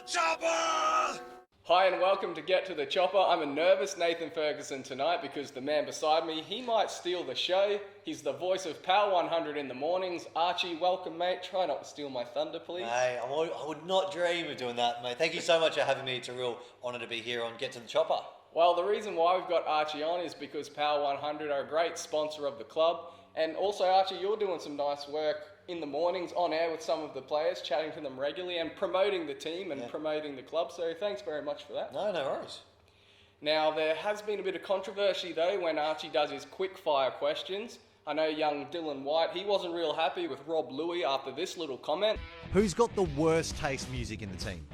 chopper! Hi and welcome to Get to the Chopper. I'm a nervous Nathan Ferguson tonight because the man beside me, he might steal the show. He's the voice of Power 100 in the mornings. Archie, welcome mate. Try not to steal my thunder, please. Hey, I would not dream of doing that, mate. Thank you so much for having me. It's a real honour to be here on Get to the Chopper. Well, the reason why we've got Archie on is because Power 100 are a great sponsor of the club. And also, Archie, you're doing some nice work in the mornings on air with some of the players, chatting to them regularly and promoting the team and promoting the club. So thanks very much for that. No worries. Now, there has been a bit of controversy though when Archie does his quick fire questions. I know young Dylan White, he wasn't real happy with Rob Louis after this little comment. Who's got the worst taste music in the team?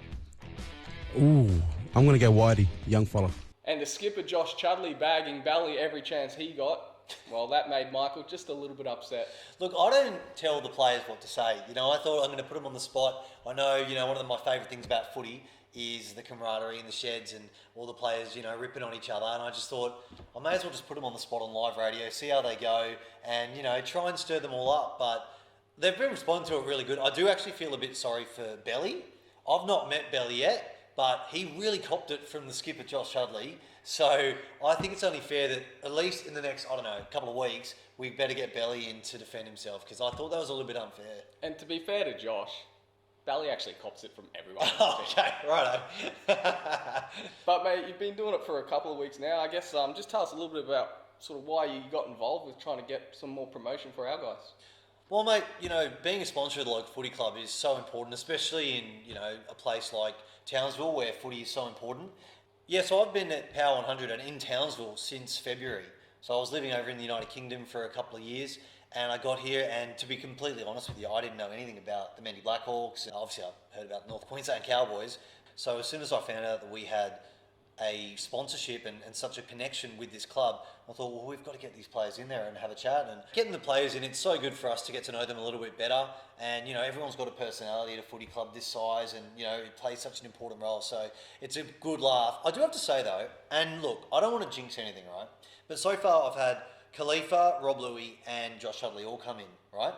Ooh, I'm going to go Whitey, young fella. And the skipper Josh Chudley bagging Bally every chance he got. Well, that made Michael just a little bit upset. Look, I don't tell the players what to say. I thought I'm going to put them on the spot. I know, one of my favourite things about footy is the camaraderie in the sheds and all the players, ripping on each other. And I just thought I may as well just put them on the spot on live radio, see how they go and, try and stir them all up. But they've been responding to it really good. I do actually feel a bit sorry for Belly. I've not met Belly yet, but he really copped it from the skipper, Josh Chudley. So I think it's only fair that at least in the next, couple of weeks, we better get Belly in to defend himself because I thought that was a little bit unfair. And to be fair to Josh, Belly actually cops it from everyone. Okay, righto. But mate, you've been doing it for a couple of weeks now. I guess just tell us a little bit about sort of why you got involved with trying to get some more promotion for our guys. Well, mate, being a sponsor of the local footy club is so important, especially in, a place like Townsville where footy is so important. Yeah, so I've been at Power 100 and in Townsville since February. So I was living over in the United Kingdom for a couple of years and I got here and to be completely honest with you, I didn't know anything about the Mendi Blackhawks. Obviously I heard about North Queensland Cowboys. So as soon as I found out that we had a sponsorship and such a connection with this club, I thought, well, we've got to get these players in there and have a chat. And getting the players in, it's so good for us to get to know them a little bit better. And, everyone's got a personality at a footy club this size and, it plays such an important role. So it's a good laugh. I do have to say, though, and look, I don't want to jinx anything, right? But so far I've had Khalifa, Rob Louis and Josh Chudley all come in, right?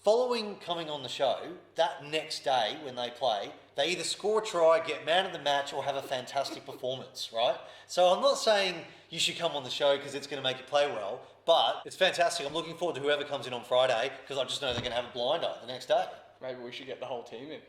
Following coming on the show, that next day when they play, they either score a try, get man of the match, or have a fantastic performance, right? So I'm not saying you should come on the show because it's going to make you play well, but it's fantastic. I'm looking forward to whoever comes in on Friday because I just know they're going to have a blinder the next day. Maybe we should get the whole team in.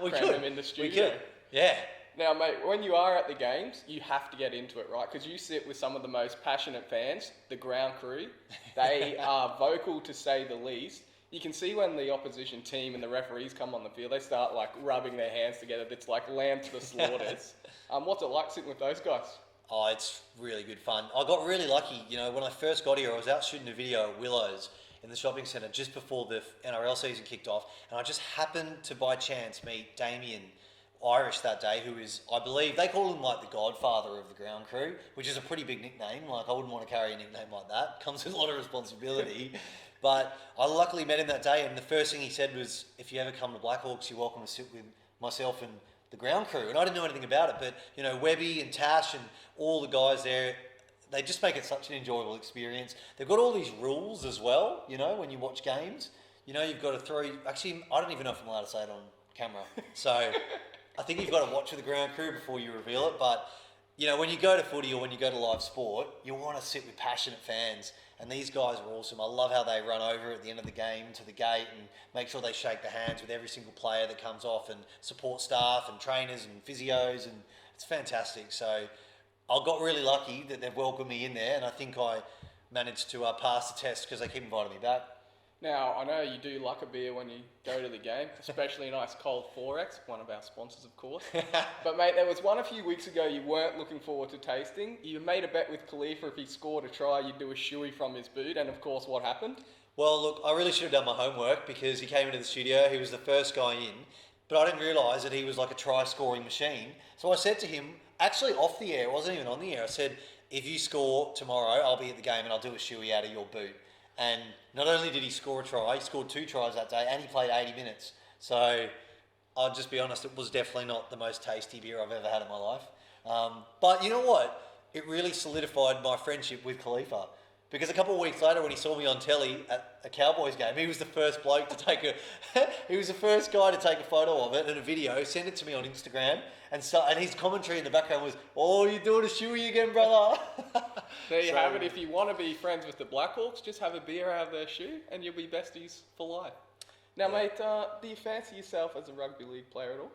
We Cram could. them in the studio. We could, yeah. Now, mate, when you are at the games, you have to get into it, right? Because you sit with some of the most passionate fans, the ground crew. They are vocal, to say the least. You can see when the opposition team and the referees come on the field, they start rubbing their hands together. It's like lamb to the slaughters. What's it like sitting with those guys? Oh, it's really good fun. I got really lucky. When I first got here, I was out shooting a video at Willows in the shopping centre just before the NRL season kicked off. And I just happened to, by chance, meet Damien Irish that day, who is, I believe, they call him the godfather of the ground crew, which is a pretty big nickname. I wouldn't want to carry a nickname like that. Comes with a lot of responsibility. But I luckily met him that day, and the first thing he said was, if you ever come to Blackhawks, you're welcome to sit with myself and the ground crew. And I didn't know anything about it, but, Webby and Tash and all the guys there, they just make it such an enjoyable experience. They've got all these rules as well, when you watch games. You've got to throw... Actually, I don't even know if I'm allowed to say it on camera. So I think you've got to watch with the ground crew before you reveal it. But, when you go to footy or when you go to live sport, you want to sit with passionate fans. And these guys are awesome. I love how they run over at the end of the game to the gate and make sure they shake the hands with every single player that comes off and support staff and trainers and physios. And it's fantastic. So I got really lucky that they've welcomed me in there. And I think I managed to pass the test because they keep inviting me back. Now, I know you do like a beer when you go to the game, especially a nice cold 4X, one of our sponsors, of course. But, mate, there was one a few weeks ago you weren't looking forward to tasting. You made a bet with Khalifa if he scored a try, you'd do a shoey from his boot, and, of course, what happened? Well, look, I really should have done my homework because he came into the studio, he was the first guy in, but I didn't realise that he was like a try-scoring machine. So I said to him, actually off the air, it wasn't even on the air, I said, if you score tomorrow, I'll be at the game and I'll do a shoey out of your boot. And not only did he score a try, he scored 2 tries that day and he played 80 minutes. So I'll just be honest, it was definitely not the most tasty beer I've ever had in my life. But you know what? It really solidified my friendship with Khalifa. Because a couple of weeks later, when he saw me on telly at a Cowboys game, he was the first bloke to take he was the first guy to take a photo of it and a video, send it to me on Instagram, and his commentary in the background was, "Oh, you're doing a shoey again, brother." There you have it. If you want to be friends with the Blackhawks, just have a beer out of their shoe, and you'll be besties for life. Now, mate, do you fancy yourself as a rugby league player at all?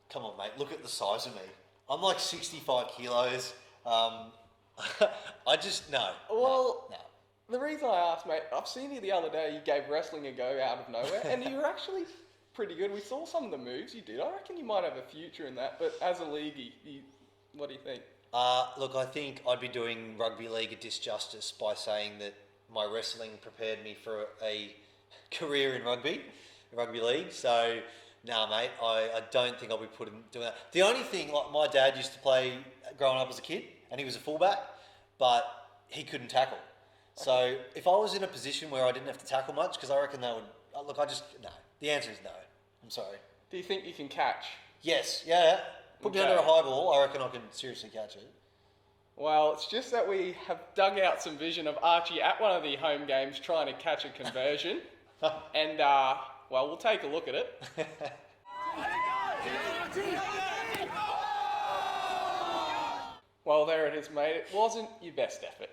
Come on, mate. Look at the size of me. I'm like 65 kilos. I just, no. Well, no. The reason I asked, mate, I've seen you the other day, you gave wrestling a go out of nowhere, and you were actually pretty good. We saw some of the moves you did. I reckon you might have a future in that, but as a leaguey, what do you think? Look, I think I'd be doing rugby league a disjustice by saying that my wrestling prepared me for a career in rugby league. So, nah, mate, I don't think I'll be doing that. The only thing, like my dad used to play growing up as a kid, and he was a fullback, but he couldn't tackle. So if I was in a position where I didn't have to tackle much, because I reckon that would, look, no. The answer is no. I'm sorry. Do you think you can catch? Yes, yeah. Put me under a high ball, I reckon I can seriously catch it. Well, it's just that we have dug out some vision of Archie at one of the home games trying to catch a conversion. And, well, we'll take a look at it. Well, there it is, mate. It wasn't your best effort.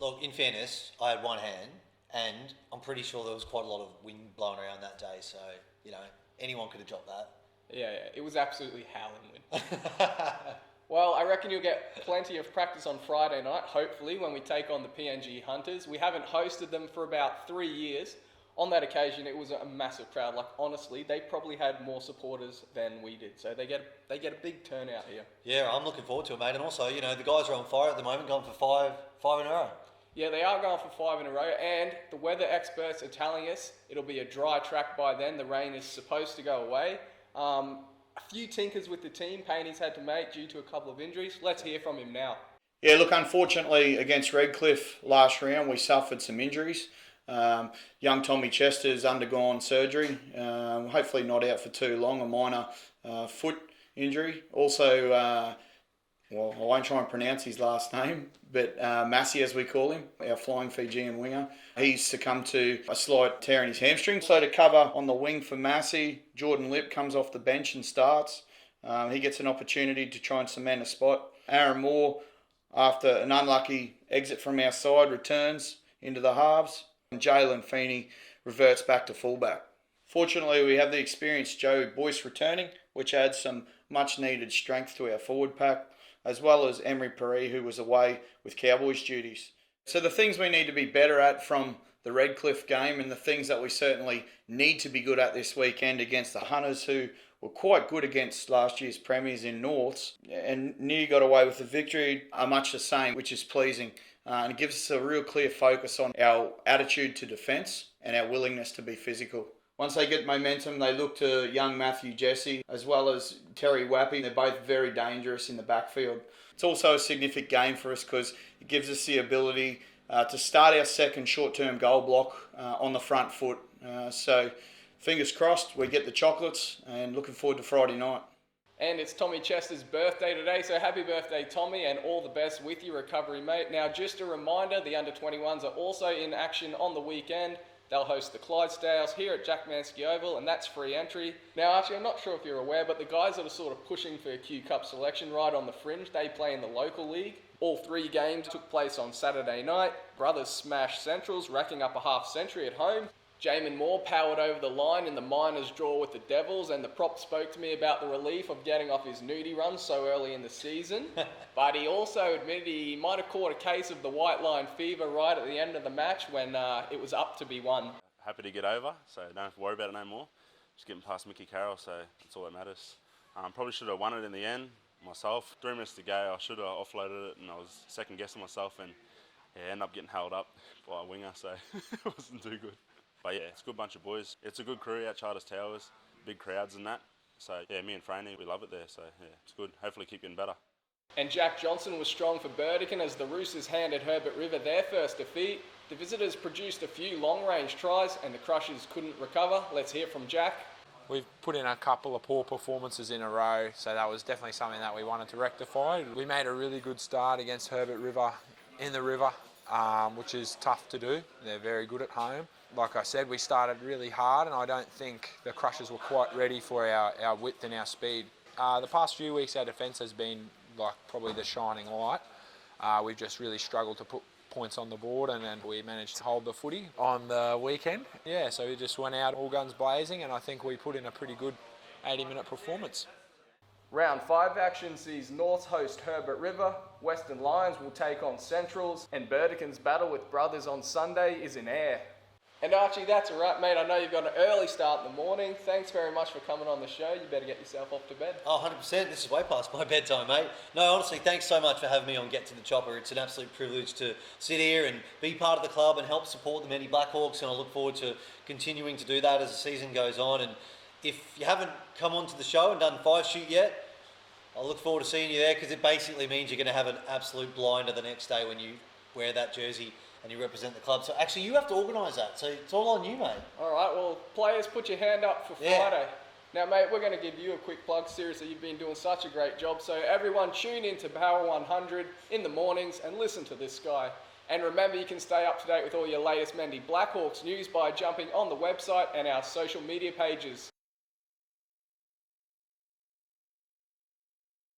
Look, in fairness, I had one hand, and I'm pretty sure there was quite a lot of wind blowing around that day, so, anyone could have dropped that. Yeah, it was absolutely howling wind. Well, I reckon you'll get plenty of practice on Friday night, hopefully, when we take on the PNG Hunters. We haven't hosted them for about 3 years. On that occasion, it was a massive crowd. Like, honestly, they probably had more supporters than we did. So they get a big turnout here. Yeah, I'm looking forward to it, mate. And also, the guys are on fire at the moment, going for five in a row. Yeah, they are going for 5 in a row. And the weather experts are telling us it'll be a dry track by then. The rain is supposed to go away. A few tinkers with the team Payne's had to make due to a couple of injuries. Let's hear from him now. Yeah, look, unfortunately, against Redcliffe last round, we suffered some injuries. Young Tommy Chester's undergone surgery, hopefully not out for too long, a minor foot injury. Also, I won't try and pronounce his last name, but Massey, as we call him, our flying Fijian winger, he's succumbed to a slight tear in his hamstring. So to cover on the wing for Massey, Jordan Lipp comes off the bench and starts. He gets an opportunity to try and cement a spot. Aaron Moore, after an unlucky exit from our side, returns into the halves. And Jalen Feeney reverts back to fullback. Fortunately, we have the experienced Joe Boyce returning, which adds some much-needed strength to our forward pack, as well as Emery Perry, who was away with Cowboys duties. So the things we need to be better at from the Redcliffe game, and the things that we certainly need to be good at this weekend against the Hunters, who were quite good against last year's premiers in Norths, and nearly got away with the victory, are much the same, which is pleasing. And it gives us a real clear focus on our attitude to defence and our willingness to be physical. Once they get momentum, they look to young Matthew Jesse as well as Terry Wappy. They're both very dangerous in the backfield. It's also a significant game for us because it gives us the ability to start our second short-term goal block on the front foot. So fingers crossed we get the chocolates, and looking forward to Friday night. And it's Tommy Chester's birthday today, so happy birthday, Tommy, and all the best with your recovery, mate. Now, just a reminder, the under-21s are also in action on the weekend. They'll host the Clydesdales here at Jack Manske Oval, and that's free entry. Now, Archie, I'm not sure if you're aware, but the guys that are sort of pushing for a Q Cup selection right on the fringe, they play in the local league. All 3 games took place on Saturday night. Brothers smashed Centrals, racking up a half century at home. Jamin Moore powered over the line in the Miners' draw with the Devils, and the prop spoke to me about the relief of getting off his nudie run so early in the season. But he also admitted he might have caught a case of the white line fever right at the end of the match when it was up to be won. Happy to get over, so don't have to worry about it no more. Just getting past Mickey Carroll, so that's all that matters. Probably should have won it in the end myself. 3 minutes to go, I should have offloaded it, and I was second guessing myself, and ended up getting held up by a winger, so it wasn't too good. But yeah, it's a good bunch of boys. It's a good crew out Charters Towers, big crowds and that. So yeah, me and Franey, we love it there. So yeah, it's good. Hopefully keep getting better. And Jack Johnson was strong for Burdekin as the Roosters handed Herbert River their first defeat. The visitors produced a few long-range tries and the Crushers couldn't recover. Let's hear from Jack. We've put in a couple of poor performances in a row, so that was definitely something that we wanted to rectify. We made a really good start against Herbert River in the river. which is tough to do. They're very good at home. Like I said, we started really hard, and I don't think the Crushers were quite ready for our width and our speed. The past few weeks, our defence has been like probably the shining light. We've just really struggled to put points on the board, and then we managed to hold the footy on the weekend. Yeah, so we just went out all guns blazing, and I think we put in a pretty good 80-minute performance. Round 5 action sees Norths host Herbert River, Western Lions will take on Centrals, and Burdekin's battle with Brothers on Sunday is in air. And Archie, that's a wrap, mate. I know you've got an early start in the morning. Thanks very much for coming on the show. You better get yourself off to bed. Oh, 100%. This is way past my bedtime, mate. No, honestly, thanks so much for having me on Get to the Chopper. It's an absolute privilege to sit here and be part of the club and help support the Mendi Blackhawks, and I look forward to continuing to do that as the season goes on. And if you haven't come onto the show and done 5 shoot yet, I look forward to seeing you there, because it basically means you're going to have an absolute blinder the next day when you wear that jersey and you represent the club. So actually you have to organise that, so it's all on you, mate. All right, well, players, put your hand up for Friday. Now, mate, we're going to give you a quick plug. Seriously, you've been doing such a great job. So everyone, tune in to Power 100 in the mornings and listen to this guy. And remember, you can stay up to date with all your latest Mendi Blackhawks news by jumping on the website and our social media pages.